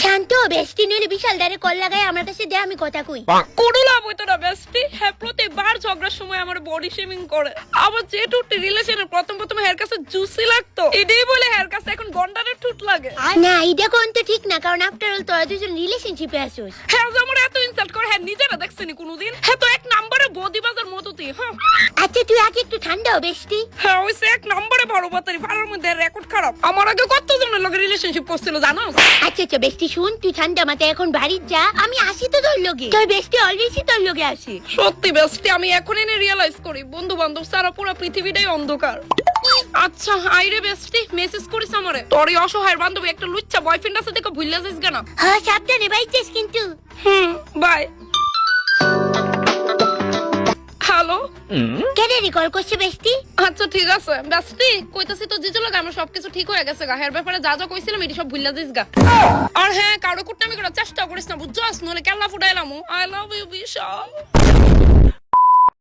শান্ত বেস্টি নইলে বিশাল ডারে কল লাগাই আমার কাছে দে, আমি কথা কই। কোনো লাভ হইতো না বেস্টি। হ্যাঁ, প্রতিবার ঝগড়ার সময় আমার বডি শেমিং করে। আবার যে টুটি রিলেশনের প্রথম হেয়ার কাছে জুসি লাগতো, এটাই বলে হেয়ার কাছে এখন গন্ডারের ঠুট লাগে। না এটা কোন তো ঠিক না, কারণ আফটার অল তোরা দুজন রিলেশনশিপে আসোস। হ্যাঁ, যে আমার এত ইনসাল্ট করে, হ্যাঁ নিজেরা দেখছেনি কোনোদিন? হ্যাঁ, তো এক নম্বরে বদিবাজার মতোতি। হ্যাঁ আচ্ছা তুই আগে একটু ঠান্ডা হ বেস্টি। হ্যাঁ, ওইসে এক নম্বরে ভালো বাতারি, ভালোর মধ্যে রেকর্ড খারাপ। আমার আগে কতজনের লগে রিলেশনশিপ করছিল জানো? আচ্ছা বেস্টি শুন, তুই ঠান্ডা মাথায় এখন বাড়ি যা, আমি আসি তো তোর লগে। তোর বেস্টি অলরেডি তোর লগে আসি। সত্যি বেস্টি, আমি এখন এনে রিয়েলাইজ করি বন্ধু বান্ধব ছাড়া পুরো পৃথিবীটাই অন্ধকার। আচ্ছা আইরে বেস্টি, মেসেজ করিস আমারে। তোর এই অসহায় বান্ধবী একটা লুচ্চা বয়ফ্রেন্ড আছে দেখে ভুলে যাস কেন? হ্যাঁ সাবধানে বাইতেস কিন্তু। বাই। হ্যালো, কেডে রিকল করছে বেস্টি? আচ্ছা ঠিক আছে বেস্টি, কইতাছি তো জিজু লাগে আমার সবকিছু ঠিক হয়ে গেছে গা। হের ব্যাপারে যা যা কইছিলাম এটি সব ভুলে যাস গা। আর হ্যাঁ, কারো কুটনামি করার চেষ্টা করিস না বুঝছস, নলে কেল্লা ফুটাইলাম। I love you Vishal.